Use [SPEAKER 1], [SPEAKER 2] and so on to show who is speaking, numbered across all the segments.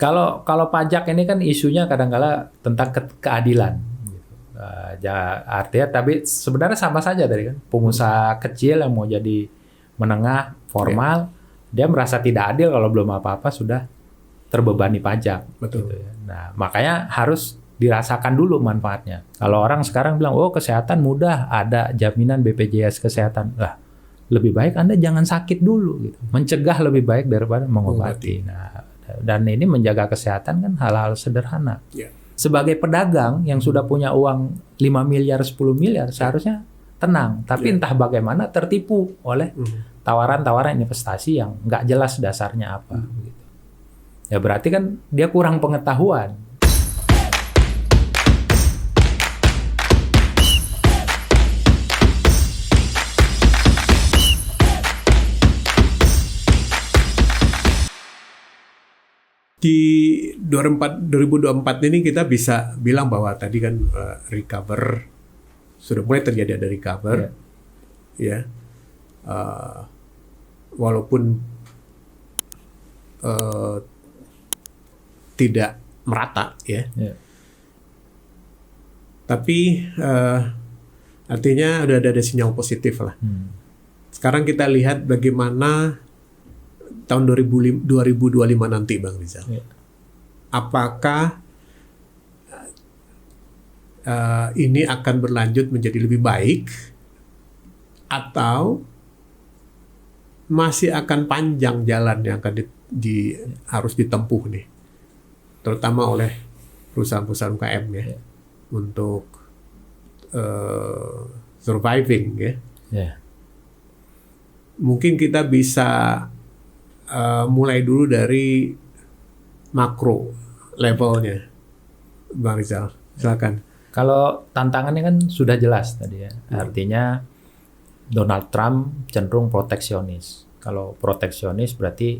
[SPEAKER 1] Kalau pajak ini kan isunya kadang-kala tentang keadilan. Artinya, tapi sebenarnya sama saja tadi kan. Pengusaha kecil yang mau jadi menengah, formal, dia merasa tidak adil kalau belum apa-apa sudah terbebani pajak.
[SPEAKER 2] Betul.
[SPEAKER 1] Gitu ya. Nah, makanya harus dirasakan dulu manfaatnya. Kalau orang sekarang bilang, oh kesehatan mudah, ada jaminan BPJS kesehatan. Lah, lebih baik Anda jangan sakit dulu. Gitu. Mencegah lebih baik daripada mengobati. Nah, dan ini menjaga kesehatan kan hal-hal sederhana.
[SPEAKER 2] Yeah.
[SPEAKER 1] Sebagai pedagang yang sudah punya uang 5 miliar, 10 miliar, seharusnya tenang. Tapi entah bagaimana tertipu oleh tawaran-tawaran investasi yang nggak jelas dasarnya apa. Gitu. Ya berarti kan dia kurang pengetahuan.
[SPEAKER 2] Di 2024 ini kita bisa bilang bahwa tadi kan recover, sudah mulai terjadi ada recover, ya. Walaupun tidak merata, ya. Tapi artinya udah ada sinyal positif lah. Sekarang kita lihat bagaimana tahun 2025 nanti, Bang Rizal. Apakah ini akan berlanjut menjadi lebih baik atau masih akan panjang jalan yang akan harus ditempuh nih, terutama oleh perusahaan-perusahaan UKM ya, untuk surviving ya. Mungkin kita bisa mulai dulu dari makro levelnya, Bang Rizal, silakan.
[SPEAKER 1] Kalau tantangannya kan sudah jelas tadi ya, artinya Donald Trump cenderung proteksionis. Kalau proteksionis berarti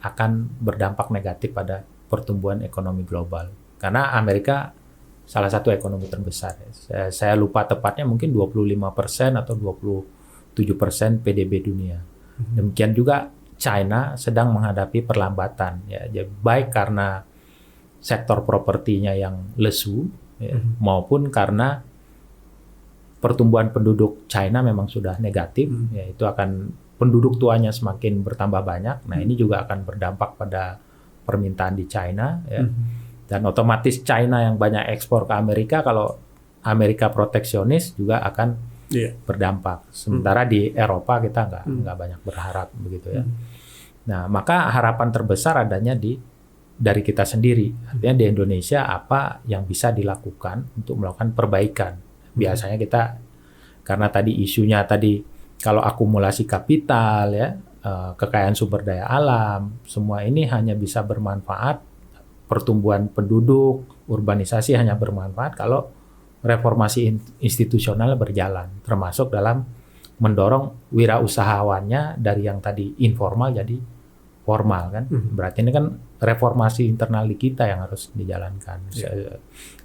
[SPEAKER 1] akan berdampak negatif pada pertumbuhan ekonomi global. Karena Amerika salah satu ekonomi terbesar. Saya lupa tepatnya, mungkin 25% atau 27% PDB dunia. Demikian juga China sedang menghadapi perlambatan, ya, baik karena sektor propertinya yang lesu, ya, maupun karena pertumbuhan penduduk China memang sudah negatif, ya, itu akan penduduk tuanya semakin bertambah banyak. Nah, ini juga akan berdampak pada permintaan di China, ya. Dan otomatis China yang banyak ekspor ke Amerika, kalau Amerika proteksionis juga akan berdampak. Sementara di Eropa kita nggak banyak berharap begitu ya. Nah, maka harapan terbesar adanya dari kita sendiri. Artinya di Indonesia apa yang bisa dilakukan untuk melakukan perbaikan. Biasanya kita, karena tadi isunya tadi kalau akumulasi kapital ya, kekayaan sumber daya alam, semua ini hanya bisa bermanfaat, pertumbuhan penduduk, urbanisasi hanya bermanfaat kalau reformasi institusional berjalan, termasuk dalam mendorong wirausahawannya dari yang tadi informal jadi formal kan. Berarti ini kan reformasi internal di kita yang harus dijalankan.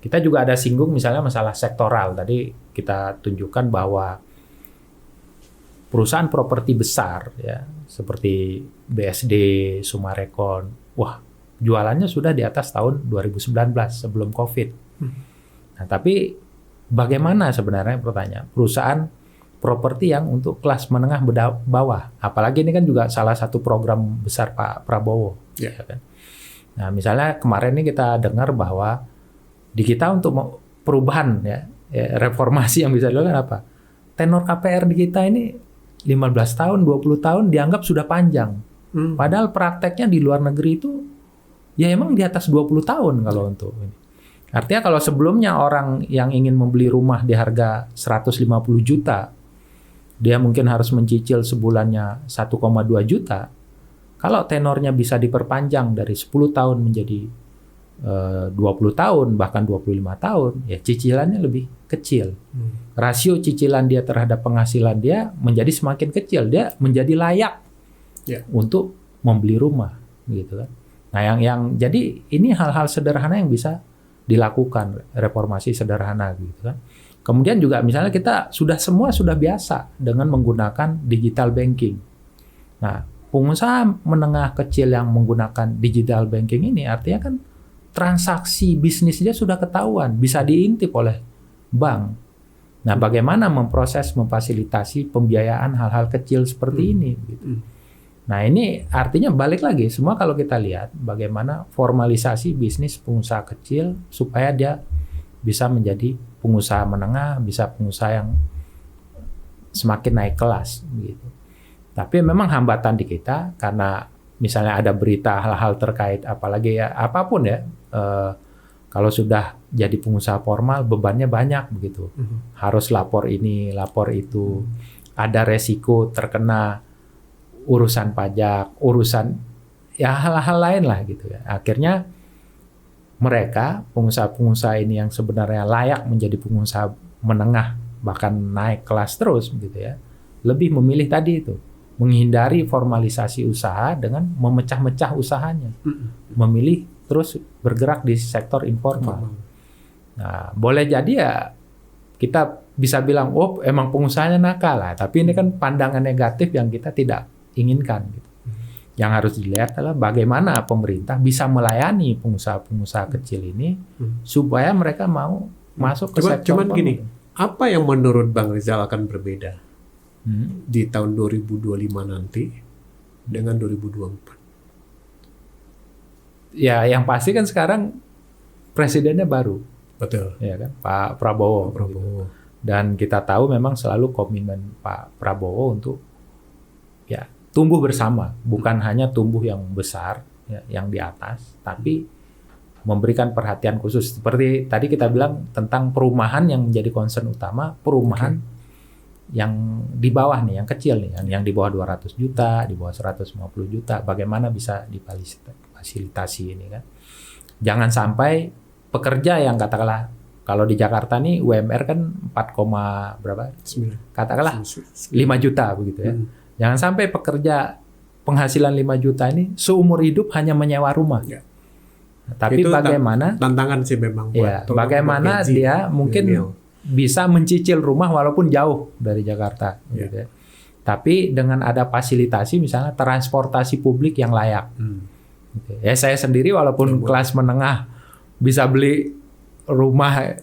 [SPEAKER 1] Kita juga ada singgung misalnya masalah sektoral. Tadi kita tunjukkan bahwa perusahaan properti besar ya, seperti BSD, Summarecon, wah, jualannya sudah di atas tahun 2019 sebelum Covid. Nah, tapi bagaimana sebenarnya pertanyaan perusahaan properti yang untuk kelas menengah bawah, apalagi ini kan juga salah satu program besar Pak Prabowo. Ya kan? Nah, misalnya kemarin ini kita dengar bahwa di kita untuk perubahan ya, reformasi yang bisa dilakukan apa? Tenor KPR di kita ini 15 tahun, 20 tahun dianggap sudah panjang. Padahal prakteknya di luar negeri itu ya emang di atas 20 tahun kalau untuk ini. Artinya kalau sebelumnya orang yang ingin membeli rumah di harga 150 juta, dia mungkin harus mencicil sebulannya 1,2 juta. Kalau tenornya bisa diperpanjang dari 10 tahun menjadi 20 tahun, bahkan 25 tahun, ya cicilannya lebih kecil. Rasio cicilan dia terhadap penghasilan dia menjadi semakin kecil. Dia menjadi layak untuk membeli rumah, gitu kan. Nah, yang jadi ini hal-hal sederhana yang bisa dilakukan, reformasi sederhana gitu kan. Kemudian juga misalnya kita semua sudah biasa dengan menggunakan digital banking. Nah, pengusaha menengah kecil yang menggunakan digital banking ini artinya kan transaksi bisnisnya sudah ketahuan, bisa diintip oleh bank. Nah, bagaimana memproses, memfasilitasi pembiayaan hal-hal kecil seperti ini gitu. Nah, ini artinya balik lagi semua kalau kita lihat bagaimana formalisasi bisnis pengusaha kecil supaya dia bisa menjadi pengusaha menengah, bisa pengusaha yang semakin naik kelas gitu. Tapi memang hambatan di kita karena misalnya ada berita hal-hal terkait apalagi ya apapun ya, kalau sudah jadi pengusaha formal bebannya banyak begitu. Harus lapor ini, lapor itu. Ada resiko terkena urusan pajak, urusan ya hal-hal lain lah gitu ya. Akhirnya mereka pengusaha-pengusaha ini yang sebenarnya layak menjadi pengusaha menengah bahkan naik kelas terus gitu ya. Lebih memilih tadi itu menghindari formalisasi usaha dengan memecah-mecah usahanya. Memilih terus bergerak di sektor informal. Nah, boleh jadi ya kita bisa bilang, oh emang pengusahanya nakal lah. Tapi ini kan pandangan negatif yang kita tidak inginkan. Gitu. Yang harus dilihat adalah bagaimana pemerintah bisa melayani pengusaha-pengusaha kecil ini supaya mereka mau masuk ke sektor
[SPEAKER 2] cuman gini, apa yang menurut Bang Rizal akan berbeda di tahun 2025 nanti dengan 2024?
[SPEAKER 1] Ya, yang pasti kan sekarang presidennya baru.
[SPEAKER 2] Betul.
[SPEAKER 1] Ya kan, Pak Prabowo. Gitu. Dan kita tahu memang selalu komitmen Pak Prabowo untuk ya tumbuh bersama, bukan hanya tumbuh yang besar, ya, yang di atas, tapi memberikan perhatian khusus. Seperti tadi kita bilang tentang perumahan yang menjadi concern utama, perumahan yang di bawah nih, yang kecil nih, yang di bawah 200 juta, di bawah 150 juta, bagaimana bisa difasilitasi ini kan. Jangan sampai pekerja yang katakanlah kalau di Jakarta nih UMR kan 4, berapa? 9. Katakanlah 5 juta begitu ya. Jangan sampai pekerja penghasilan 5 juta ini seumur hidup hanya menyewa rumah. Ya. Tapi itu bagaimana
[SPEAKER 2] tantangan sih memang
[SPEAKER 1] buat bagaimana dia mungkin bisa mencicil rumah walaupun jauh dari Jakarta gitu ya. Tapi dengan ada fasilitasi misalnya transportasi publik yang layak. Gitu. Ya saya sendiri walaupun kelas menengah bisa beli rumah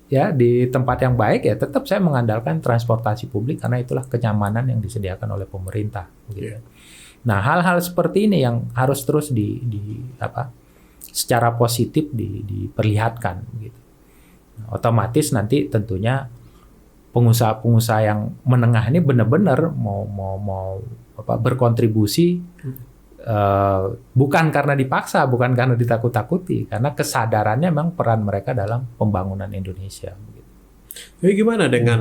[SPEAKER 1] ya di tempat yang baik ya tetap saya mengandalkan transportasi publik karena itulah kenyamanan yang disediakan oleh pemerintah gitu. Nah, hal-hal seperti ini yang harus terus secara positif diperlihatkan gitu. Otomatis nanti tentunya pengusaha-pengusaha yang menengah ini benar-benar mau berkontribusi bukan karena dipaksa, bukan karena ditakut-takuti, karena kesadarannya memang peran mereka dalam pembangunan Indonesia. Gitu.
[SPEAKER 2] Jadi gimana dengan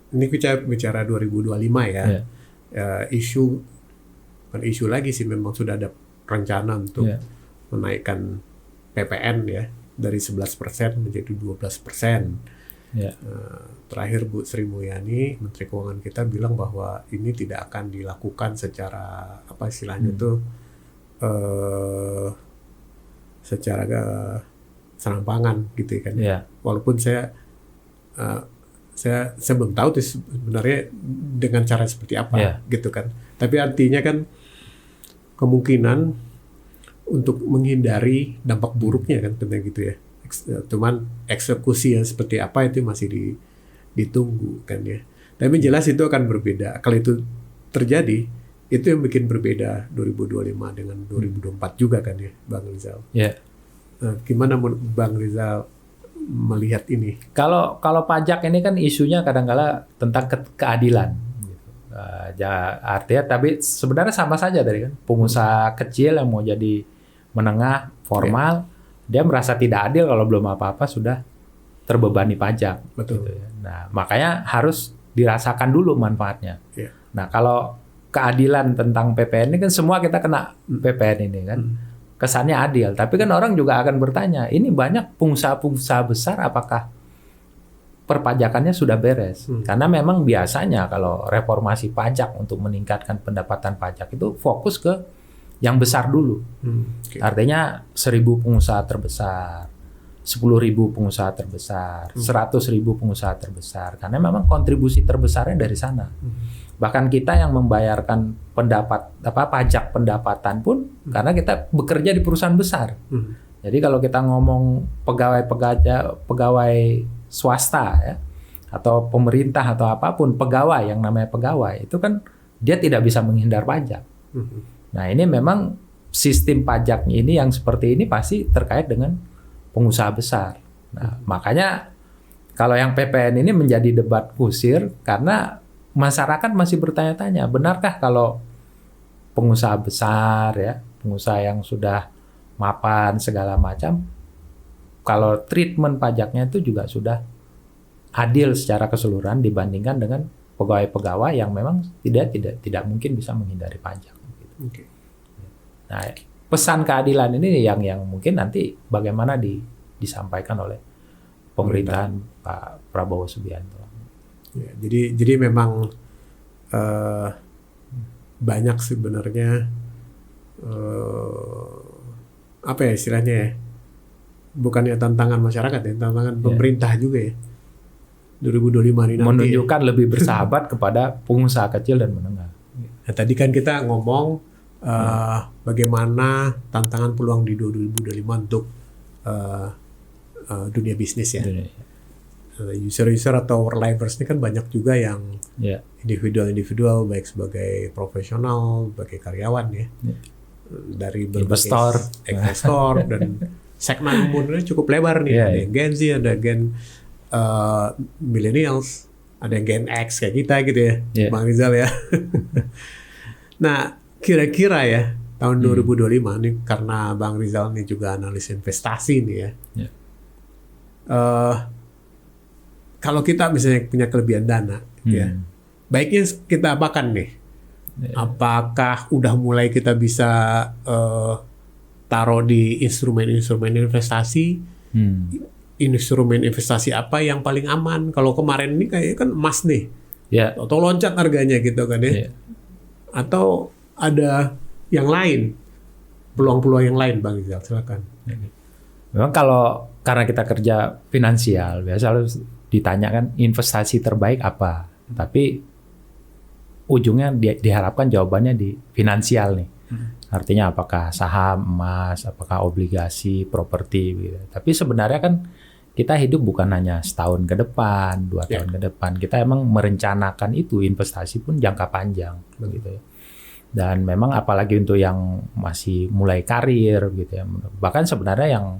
[SPEAKER 2] ini kita bicara 2025 ya, isu lagi sih memang sudah ada rencana untuk menaikkan PPN ya dari 11% menjadi 12%. Terakhir Bu Sri Mulyani, Menteri Keuangan kita bilang bahwa ini tidak akan dilakukan secara apa istilahnya tuh secara serampangan gitu kan. Walaupun saya belum tahu tuh sebenarnya dengan cara seperti apa gitu kan. Tapi artinya kan kemungkinan untuk menghindari dampak buruknya kan tentunya gitu ya. Cuman eksekusi yang seperti apa itu masih ditunggu kan ya. Tapi jelas itu akan berbeda. Kalau itu terjadi, itu yang bikin berbeda 2025 dengan 2024 juga kan ya, Bang Rizal. Gimana Bang Rizal melihat ini?
[SPEAKER 1] Kalau pajak ini kan isunya kadang-kala tentang keadilan. Artinya tapi sebenarnya sama saja tadi kan. Pengusaha kecil yang mau jadi menengah formal, dia merasa tidak adil kalau belum apa-apa sudah terbebani pajak.
[SPEAKER 2] Betul.
[SPEAKER 1] Gitu ya. Nah, makanya harus dirasakan dulu manfaatnya. Nah, kalau keadilan tentang PPN ini kan semua kita kena PPN ini kan. Kesannya adil, tapi kan orang juga akan bertanya, ini banyak pengusaha-pengusaha besar apakah perpajakannya sudah beres? Karena memang biasanya kalau reformasi pajak untuk meningkatkan pendapatan pajak itu fokus ke yang besar dulu. Artinya 1.000 pengusaha terbesar, 10.000 pengusaha terbesar, 100.000 pengusaha terbesar. Karena memang kontribusi terbesarnya dari sana. Bahkan kita yang membayarkan pajak pendapatan pun karena kita bekerja di perusahaan besar. Jadi kalau kita ngomong pegawai swasta ya, atau pemerintah atau apapun, pegawai yang namanya pegawai itu kan dia tidak bisa menghindar pajak. Nah ini memang sistem pajak ini yang seperti ini pasti terkait dengan pengusaha besar. Nah makanya kalau yang PPN ini menjadi debat kusir karena masyarakat masih bertanya-tanya, benarkah kalau pengusaha besar ya, pengusaha yang sudah mapan segala macam, kalau treatment pajaknya itu juga sudah adil secara keseluruhan dibandingkan dengan pegawai-pegawai yang memang tidak mungkin bisa menghindari pajak.
[SPEAKER 2] Okay.
[SPEAKER 1] Nah, pesan keadilan ini yang mungkin nanti bagaimana disampaikan oleh pemerintahan Pak Prabowo Subianto.
[SPEAKER 2] Ya, jadi memang banyak sebenarnya apa ya istilahnya ya, bukannya tantangan masyarakat ya, tantangan pemerintah juga ya. 2025 ini nanti
[SPEAKER 1] menunjukkan lebih bersahabat kepada pengusaha kecil dan menengah.
[SPEAKER 2] Nah, tadi kan kita ngomong bagaimana tantangan peluang di 2025 untuk dunia bisnis ya. User-user atau world-livers ini kan banyak juga yang individual baik sebagai profesional, sebagai karyawan ya, dari berbagai investor dan segmen umurnya cukup lebar nih. Ada yang Gen Z, ada Gen millennials, ada yang Gen X kayak kita gitu ya, Bang Rizal ya. Nah kira-kira ya tahun 2025 nih, karena Bang Rizal ini juga analis investasi nih ya. Kalau kita misalnya punya kelebihan dana, ya, baiknya kita apakan nih? Apakah udah mulai kita bisa taruh di instrumen-instrumen investasi? Instrumen investasi apa yang paling aman? Kalau kemarin ini kayak kan emas nih, atau loncat harganya gitu kan ya? Atau ada yang lain, peluang-peluang yang lain, Bang Rizal, silakan.
[SPEAKER 1] Memang kalau karena kita kerja finansial, biasa harus ditanyakan investasi terbaik apa, tapi ujungnya diharapkan jawabannya di finansial nih. Artinya apakah saham, emas, apakah obligasi, properti gitu. Tapi sebenarnya kan kita hidup bukan hanya setahun ke depan, 2 tahun ke depan. Kita emang merencanakan itu investasi pun jangka panjang begitu ya. Dan memang apalagi untuk yang masih mulai karir gitu ya. Bahkan sebenarnya yang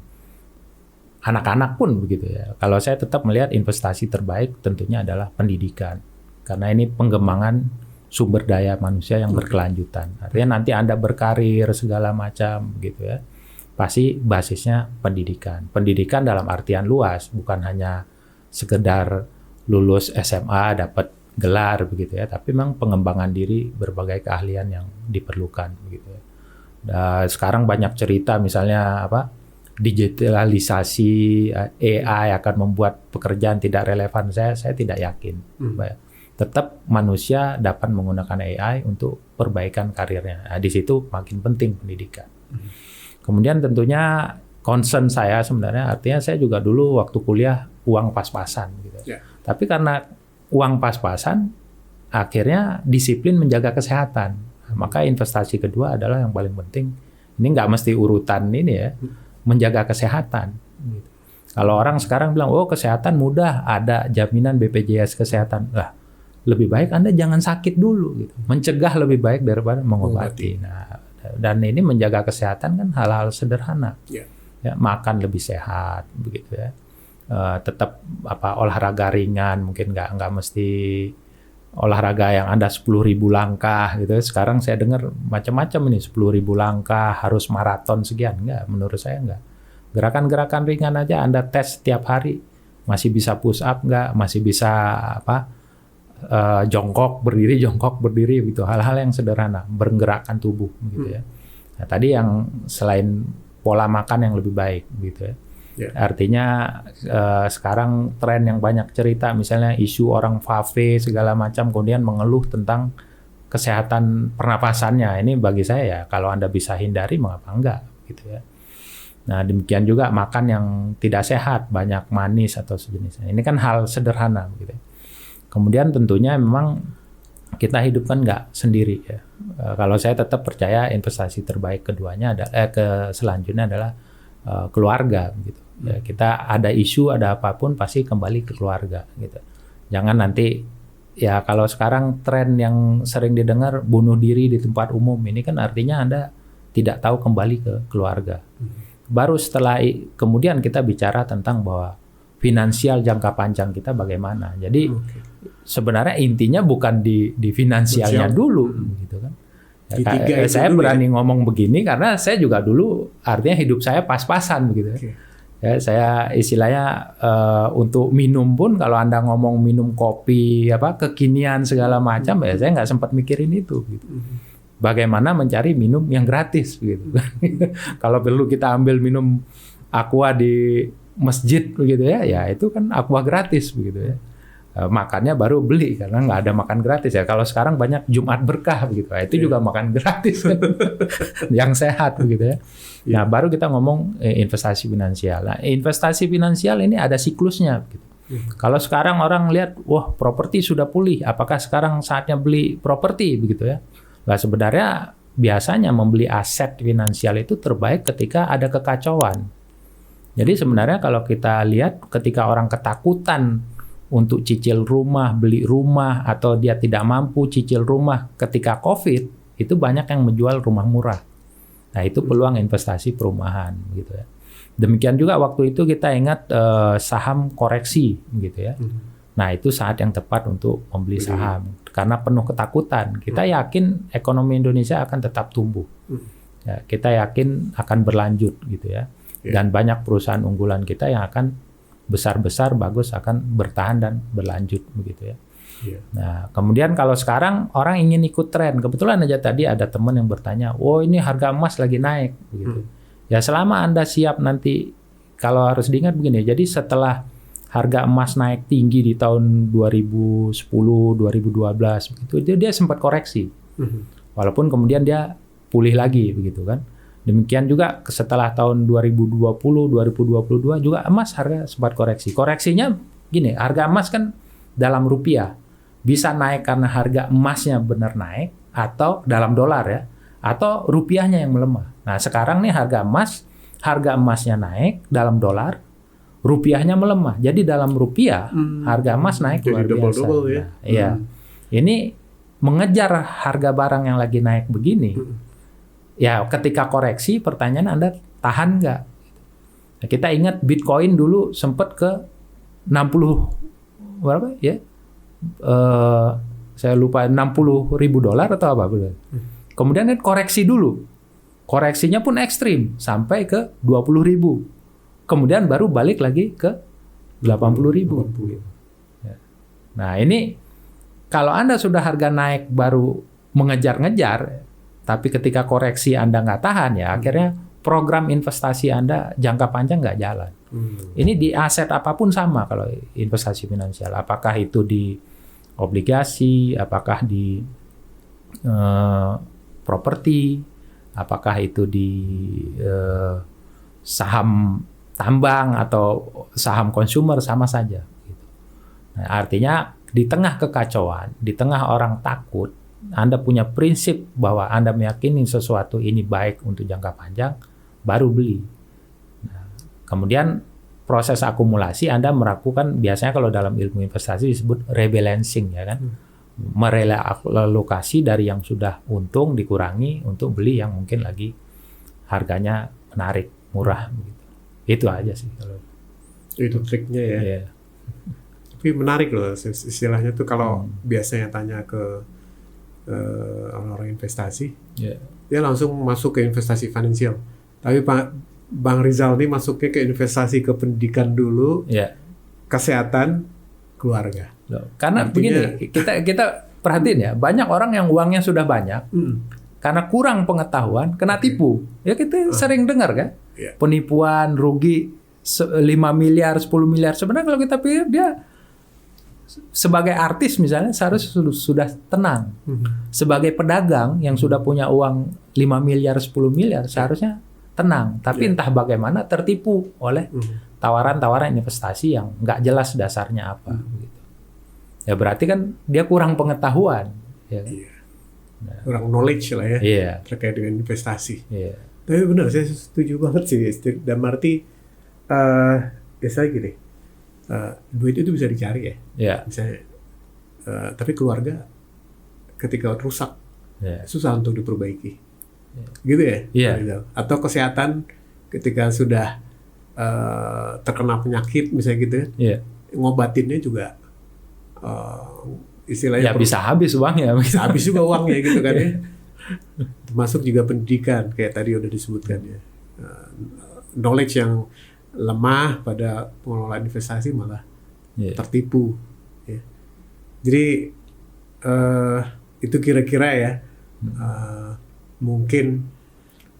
[SPEAKER 1] anak-anak pun begitu ya. Kalau saya tetap melihat investasi terbaik tentunya adalah pendidikan. Karena ini pengembangan sumber daya manusia yang berkelanjutan. Artinya nanti Anda berkarir segala macam gitu ya. Pasti basisnya pendidikan. Pendidikan dalam artian luas, bukan hanya sekedar lulus SMA dapat gelar begitu ya, tapi memang pengembangan diri berbagai keahlian yang diperlukan begitu ya. Dan sekarang banyak cerita misalnya digitalisasi, AI akan membuat pekerjaan tidak relevan. Saya tidak yakin. Tetap manusia dapat menggunakan AI untuk perbaikan karirnya. Nah, di situ makin penting pendidikan. Kemudian tentunya concern saya sebenarnya, artinya saya juga dulu waktu kuliah uang pas-pasan gitu. Tapi karena uang pas-pasan, akhirnya disiplin menjaga kesehatan. Maka investasi kedua adalah yang paling penting. Ini nggak mesti urutan ini ya. Menjaga kesehatan. Kalau orang sekarang bilang, oh kesehatan mudah, ada jaminan BPJS kesehatan. Lah, lebih baik Anda jangan sakit dulu. Gitu. Mencegah lebih baik daripada mengobati. Nah, dan ini menjaga kesehatan kan hal-hal sederhana. Ya, makan lebih sehat, begitu ya. Tetap olahraga ringan, mungkin nggak mesti olahraga yang Anda 10.000 langkah gitu. Sekarang saya dengar macam-macam ini 10.000 langkah harus maraton sekian. Enggak, menurut saya enggak. Gerakan-gerakan ringan aja Anda tes setiap hari. Masih bisa push up enggak? Masih bisa jongkok berdiri gitu. Hal-hal yang sederhana, menggerakkan tubuh gitu ya. Nah, tadi yang selain pola makan yang lebih baik gitu ya. Artinya sekarang tren yang banyak cerita misalnya isu orang fave segala macam kemudian mengeluh tentang kesehatan pernapasannya. Ini bagi saya ya kalau Anda bisa hindari mengapa enggak gitu ya. Nah demikian juga makan yang tidak sehat, banyak manis atau sejenisnya. Ini kan hal sederhana gitu. Kemudian tentunya memang kita hidup kan nggak sendiri ya. Kalau saya tetap percaya investasi terbaik keduanya selanjutnya adalah keluarga gitu. Ya, kita ada isu ada apapun pasti kembali ke keluarga gitu. Jangan nanti ya kalau sekarang tren yang sering didengar bunuh diri di tempat umum ini kan artinya Anda tidak tahu kembali ke keluarga. Baru setelah kemudian kita bicara tentang bahwa finansial jangka panjang kita bagaimana. Jadi sebenarnya intinya bukan di finansialnya dulu gitu kan. Saya berani ngomong begini karena saya juga dulu artinya hidup saya pas-pasan begitu. Ya, saya istilahnya untuk minum pun kalau Anda ngomong minum kopi kekinian segala macam ya saya nggak sempat mikirin itu gitu. Bagaimana mencari minum yang gratis gitu. Kalau perlu kita ambil minum aqua di masjid begitu ya itu kan aqua gratis begitu ya. Makannya baru beli karena nggak ada makan gratis ya. Kalau sekarang banyak Jumat berkah begitu, itu juga makan gratis kan? Yang sehat begitu ya. Nah baru kita ngomong investasi finansial. Nah investasi finansial ini ada siklusnya. Gitu. Kalau sekarang orang lihat, wah properti sudah pulih, apakah sekarang saatnya beli properti begitu ya? Nah sebenarnya biasanya membeli aset finansial itu terbaik ketika ada kekacauan. Jadi sebenarnya kalau kita lihat ketika orang ketakutan untuk cicil rumah, beli rumah, atau dia tidak mampu cicil rumah ketika COVID, itu banyak yang menjual rumah murah. Nah, itu peluang investasi perumahan, gitu ya. Demikian juga waktu itu kita ingat saham koreksi, gitu ya. Nah, itu saat yang tepat untuk membeli saham. Karena penuh ketakutan, kita yakin ekonomi Indonesia akan tetap tumbuh. Ya, kita yakin akan berlanjut, gitu ya. Dan banyak perusahaan unggulan kita yang akan besar-besar, bagus, akan bertahan dan berlanjut begitu ya. Nah, kemudian kalau sekarang orang ingin ikut tren, kebetulan aja tadi ada teman yang bertanya, "Oh, ini harga emas lagi naik." begitu. Ya selama Anda siap nanti kalau harus diingat begini. Jadi setelah harga emas naik tinggi di tahun 2010, 2012 begitu, dia sempat koreksi. Walaupun kemudian dia pulih lagi begitu kan. Demikian juga setelah tahun 2020, 2022 juga emas harga sempat koreksi. Koreksinya gini, harga emas kan dalam rupiah. Bisa naik karena harga emasnya benar naik atau dalam dolar ya, atau rupiahnya yang melemah. Nah, sekarang nih harga emasnya naik dalam dolar, rupiahnya melemah. Jadi dalam rupiah harga emas naik luar biasa. Ya. Nah, iya. Ini mengejar harga barang yang lagi naik begini. Ya, ketika koreksi, pertanyaan Anda tahan nggak? Nah, kita ingat Bitcoin dulu sempat ke 60 berapa ya? Saya lupa $60.000 atau apa? Kemudian kan koreksi dulu, koreksinya pun ekstrim sampai ke 20.000. Kemudian baru balik lagi ke 80.000. Nah ini kalau Anda sudah harga naik baru mengejar-ngejar. Tapi ketika koreksi Anda nggak tahan ya akhirnya program investasi Anda jangka panjang nggak jalan. Ini di aset apapun sama kalau investasi finansial. Apakah itu di obligasi, apakah di properti, apakah itu di saham tambang atau saham konsumer sama saja. Nah, artinya di tengah kekacauan, di tengah orang takut, Anda punya prinsip bahwa Anda meyakini sesuatu ini baik untuk jangka panjang, baru beli. Nah, kemudian proses akumulasi Anda melakukan biasanya kalau dalam ilmu investasi disebut rebalancing ya kan, merelokasi dari yang sudah untung dikurangi untuk beli yang mungkin lagi harganya menarik, murah. Gitu. Itu aja sih kalau.
[SPEAKER 2] Itu triknya ya. Yeah. Tapi menarik loh istilahnya tuh kalau biasanya tanya ke orang-orang investasi, dia langsung masuk ke investasi finansial. Tapi Bang Rizal ini masuknya ke investasi ke pendidikan dulu, kesehatan, keluarga.
[SPEAKER 1] Loh, karena artinya, begini, kita perhatiin ya, banyak orang yang uangnya sudah banyak, karena kurang pengetahuan, kena tipu. Ya kita sering dengar kan, penipuan, rugi 5 miliar, 10 miliar. Sebenarnya kalau kita pikir dia sebagai artis misalnya seharusnya sudah tenang. Sebagai pedagang yang sudah punya uang 5 miliar, 10 miliar seharusnya tenang. Tapi entah bagaimana tertipu oleh tawaran-tawaran investasi yang nggak jelas dasarnya apa. Gitu. Ya berarti kan dia kurang pengetahuan. ya kan?
[SPEAKER 2] Iya. Kurang knowledge lah ya
[SPEAKER 1] Iya,
[SPEAKER 2] terkait dengan investasi.
[SPEAKER 1] iya,
[SPEAKER 2] Tapi benar, saya setuju banget sih. Dan arti biasanya gini, duit itu bisa dicari ya,
[SPEAKER 1] iya,
[SPEAKER 2] misalnya. Tapi keluarga ketika rusak
[SPEAKER 1] iya,
[SPEAKER 2] susah untuk diperbaiki, gitu ya.
[SPEAKER 1] Iya.
[SPEAKER 2] Rizal? Atau kesehatan ketika sudah terkena penyakit misalnya gitu ya,
[SPEAKER 1] iya.
[SPEAKER 2] ngobatinnya juga istilahnya
[SPEAKER 1] Ya bisa habis uangnya.
[SPEAKER 2] bisa habis juga uangnya gitu kan ya. Termasuk juga pendidikan kayak tadi udah disebutkan ya. Knowledge yang lemah pada pengelolaan investasi malah
[SPEAKER 1] Iya.
[SPEAKER 2] tertipu. Ya. Jadi itu kira-kira ya mungkin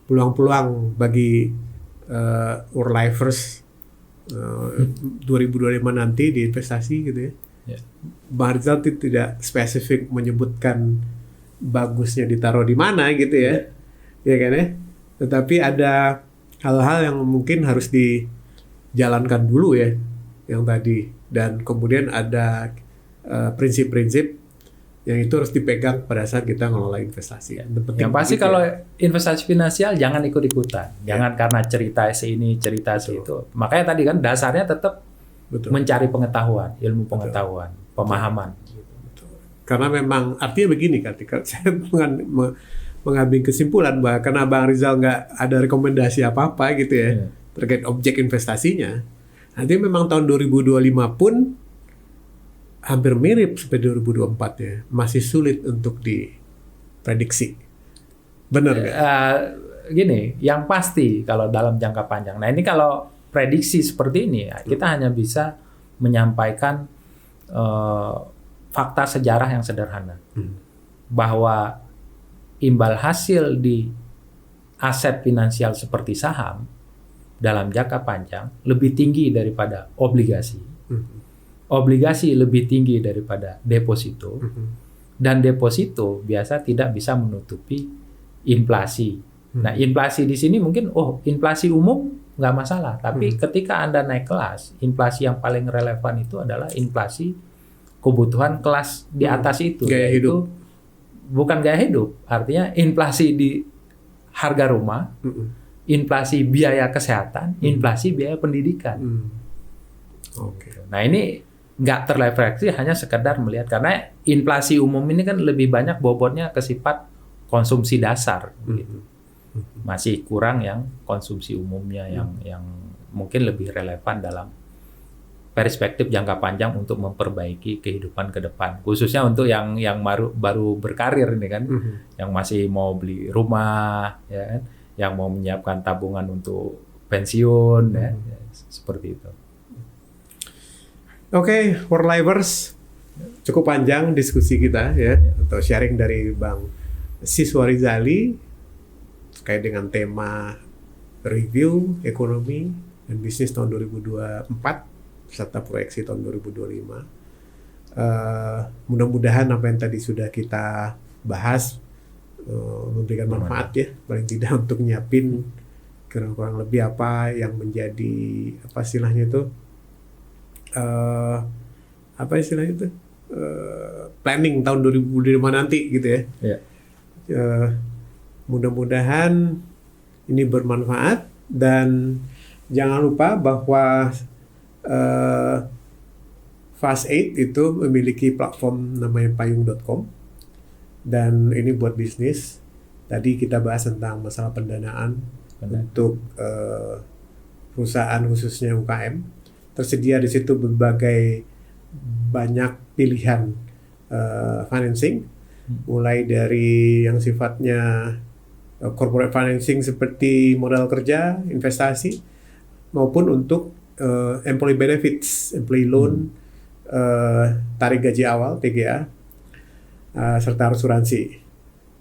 [SPEAKER 2] peluang-peluang bagi Worldlivers 2025 nanti di investasi gitu ya.
[SPEAKER 1] Ya.
[SPEAKER 2] Bang Rizal tidak spesifik menyebutkan bagusnya ditaruh di mana gitu ya, ya kan ya. Tetapi ada hal-hal yang mungkin harus dijalankan dulu ya, yang tadi, dan kemudian ada prinsip-prinsip yang itu harus dipegang pada saat kita ngelola investasi.
[SPEAKER 1] Yang pasti kalau investasi finansial jangan ikut-ikutan, jangan karena cerita ini, cerita itu. Makanya tadi kan dasarnya tetap
[SPEAKER 2] Betul.
[SPEAKER 1] mencari pengetahuan, ilmu pengetahuan, pemahaman.
[SPEAKER 2] Karena memang artinya begini, ketika saya mengambil kesimpulan bahwa karena Bang Rizal nggak ada rekomendasi apa-apa gitu ya terkait objek investasinya, nanti memang tahun 2025 pun hampir mirip seperti 2024 ya, masih sulit untuk diprediksi. Benar nggak?
[SPEAKER 1] Gini, yang pasti kalau dalam jangka panjang. Nah ini kalau prediksi seperti ini, kita hanya bisa menyampaikan fakta sejarah yang sederhana, bahwa imbal hasil di aset finansial seperti saham dalam jangka panjang lebih tinggi daripada obligasi. Obligasi lebih tinggi daripada deposito, dan deposito biasa tidak bisa menutupi inflasi. Nah, inflasi di sini mungkin, inflasi umum nggak masalah, tapi ketika Anda naik kelas, inflasi yang paling relevan itu adalah inflasi kebutuhan kelas di atas itu,
[SPEAKER 2] Gaya hidup.
[SPEAKER 1] Bukan gaya hidup, artinya inflasi di harga rumah, inflasi biaya kesehatan, inflasi biaya pendidikan.
[SPEAKER 2] Oke.
[SPEAKER 1] Nah ini nggak terrefleksi, hanya sekedar melihat, karena inflasi umum ini kan lebih banyak bobotnya ke sifat konsumsi dasar, gitu. Masih kurang yang konsumsi umumnya yang mungkin lebih relevan dalam perspektif jangka panjang untuk memperbaiki kehidupan ke depan, khususnya untuk yang baru berkarir ini kan, yang masih mau beli rumah, ya kan, yang mau menyiapkan tabungan untuk pensiun, ya, seperti itu.
[SPEAKER 2] Oke, Worldlivers, cukup panjang diskusi kita ya, atau sharing dari Bang Siswa Rizali terkait dengan tema review ekonomi dan bisnis tahun 2024 serta proyeksi tahun 2025. Mudah-mudahan apa yang tadi sudah kita bahas memberikan manfaat ya, paling tidak untuk nyiapin kurang lebih apa yang menjadi apa istilahnya itu planning tahun 2025 nanti gitu ya. Mudah-mudahan ini bermanfaat, dan jangan lupa bahwa Fast8 itu memiliki platform namanya payung.com, dan ini buat bisnis. Tadi kita bahas tentang masalah pendanaan untuk perusahaan khususnya UKM. Tersedia di situ berbagai banyak pilihan financing, mulai dari yang sifatnya corporate financing seperti modal kerja, investasi, maupun untuk employee benefits, employee loan, tarik gaji awal (TGA), serta asuransi.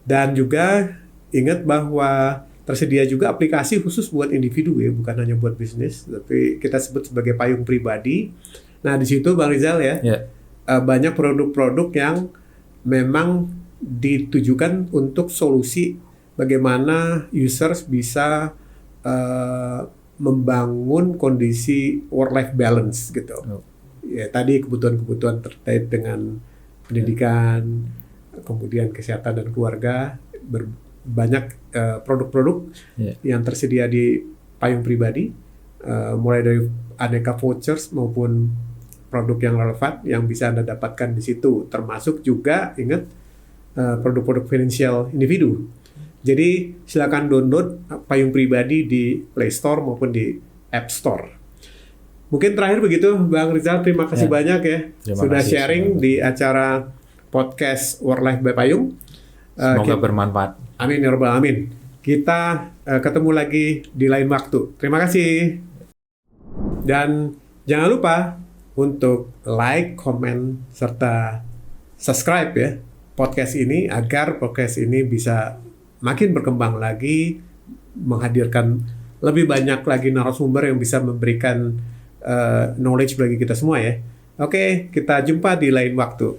[SPEAKER 2] Dan juga ingat bahwa tersedia juga aplikasi khusus buat individu ya, bukan hanya buat bisnis, tapi kita sebut sebagai payung pribadi. Nah di situ Bang Rizal ya, banyak produk-produk yang memang ditujukan untuk solusi bagaimana users bisa membangun kondisi work-life balance gitu. Ya tadi kebutuhan-kebutuhan terkait dengan pendidikan, kemudian kesehatan dan keluarga, banyak produk-produk yang tersedia di Payung Pribadi, mulai dari aneka vouchers maupun produk yang relevan yang bisa Anda dapatkan di situ, termasuk juga ingat produk-produk financial individu. Jadi silakan download Payung Pribadi di Play Store maupun di App Store. Mungkin terakhir begitu, Bang Rizal, terima kasih banyak ya sudah sharing di acara podcast Work Life by Payung.
[SPEAKER 1] Semoga bermanfaat.
[SPEAKER 2] Amin ya rabbal alamin. Kita ketemu lagi di lain waktu. Terima kasih. Dan jangan lupa untuk like, comment, serta subscribe ya podcast ini agar podcast ini bisa makin berkembang lagi, menghadirkan lebih banyak lagi narasumber yang bisa memberikan knowledge bagi kita semua ya. Oke, kita jumpa di lain waktu.